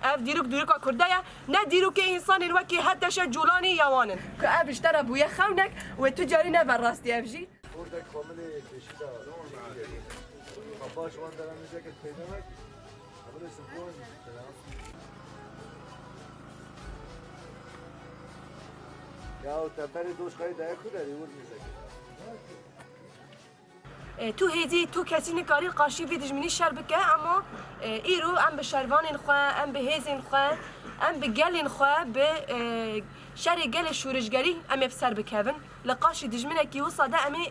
اف دیروک دیروکا کردایا نه دیروک انسان وکی هتش جولانی یوانن که اف اشترى بویا خونک و تجاری نه بر راستی اف جی burada komili kişide kabaş van denen müzik etmemek burası bu ya o teperi doş kayı dayak kurar yur müzik تو هیزی تو کسی نکاری قاشی وی دجمنی شر بکه اما ایرو ام به شروان خواه ام به هیزین خواه ام به گلین خواه به شر گل شورشگری ام افسر بکوین لقاشی دجمنه کی وصاده امی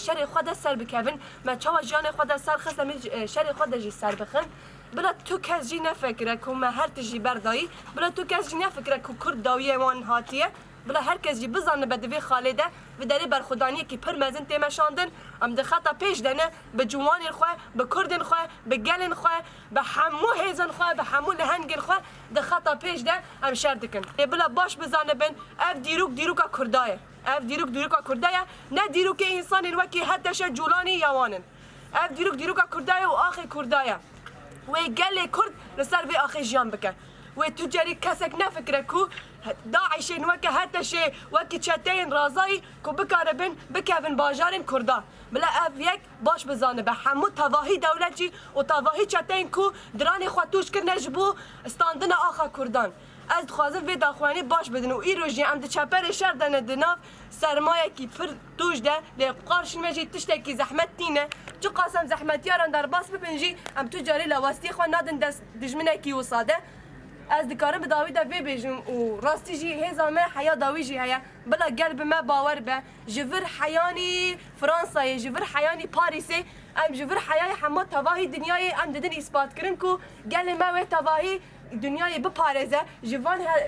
شر خود سر بکوین ما چوا جان خود سر خست امی شر خود جی سر بخن بلا تو کس جی نفکره که ما هر تجی بردایی بلا تو کس جی نفکره که کرد داویه وان هاتیه بلا هر کس جی بزنه بدوی خالده و داری برخودانی که پر مزن تیمشاندن ام ده خطا پیش دنه به جوانی خواه به کردن خواه به گلن خواه به همو هیزن خواه به همو لهنگن خواه ده خطا پیش ده ام شردکن بلا باش بزنه بن اف دیروکا کردایه اف دیروکا کردایه نه دیروک انسان وکی هتش جولانی یوانن اف دیروکا کردایه و آخی کردایه و گل کرد لسر به آخی جان بکن و تجاری کسک نفکره کو داعشین وکی هتشه وکی چتین رازایی کو بکاربن بکوین باجارین کردا بلا اف یک باش بزانه به همو تواهی دولتی و تواهی چتین کو درانی خواتوش کرنه جبو استاندن آخا کردان از خوازم وی داخوانی باش بدن و ای روژی ام ده چپر شر دنه دناف سرمایه کی پر توش ده لی قارش مجی تشته کی زحمت تینه چو قاسم زحمتیاران در باس ببنجی ام تجاری لواستی خواه نادن دست دجمنه کی وصاده از دکارم به داوی ده ببیجم و راستی جی هزا ما حیا داوی جی هیا بلا قلب ما باور به جفر حیانی فرانسای جفر حیانی پاریسی ام جفر حیای همه تواهی دنیای ام ددن اثبات کرن کو گل ما و تواهی دنیای بپارزه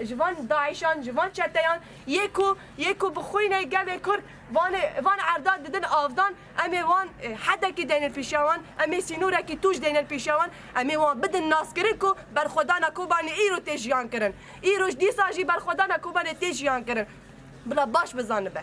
جوان داعشان جوان چتیان یکو بخوینه گل کرد وان عرداد ددن آفدان امی وان حدا کی دین پیشوان امی سینوره کی توش دین پیشوان امی وان بدن ناس کرن کو بر خدا نکوبان ایرو تجیان کرن ایروش دیساجی بر خدا نکوبان تجیان کرن بلا باش بزانه به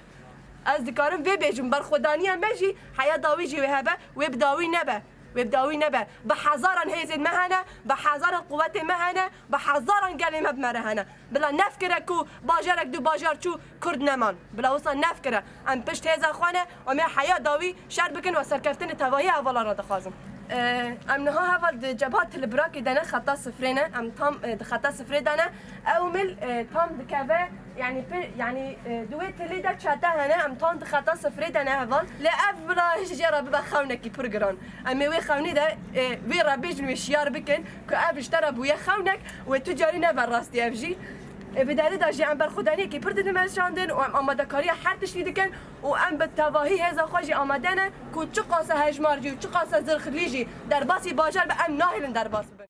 از دکارم وی بیجم بر خدانی هم بجی حیا داوی جی وهبه و بداوی نبه وبداوي نبه بحزارن هيزن مهنه بحزارن قوت مهنه بحزارن كلمه بمرهنه بلا نفكره كو باجرك دو باجر چو كرد نمان بلا وصل نفكره ام پشت هزا خوانه و ما حياه داوي شر بكن و سركفتن تواهي اولا را دخازم ام نها هفال جبهات البراك دنا خطا صفرينه ام تام خطا صفر دنا اومل تام دكافه يعني دويت اللي دا تشاتا هنا ام تام خطا صفر دنا هفال لا افلا شجره بخونك برجران ام وي خوني دا وي ربيج وشيار بكن كاف اشترى بويا خونك وتجاري نبر راستي افجي بداري داجي ام برخوداني كي برد دمشاندن و ام اماده كاري هر تشوي دكن و ام بالتواهي هذا خوجي امادنه كو چقاسه هجمارجي و چقاسه زرخليجي در باسي باجر به ام ناهلن در باس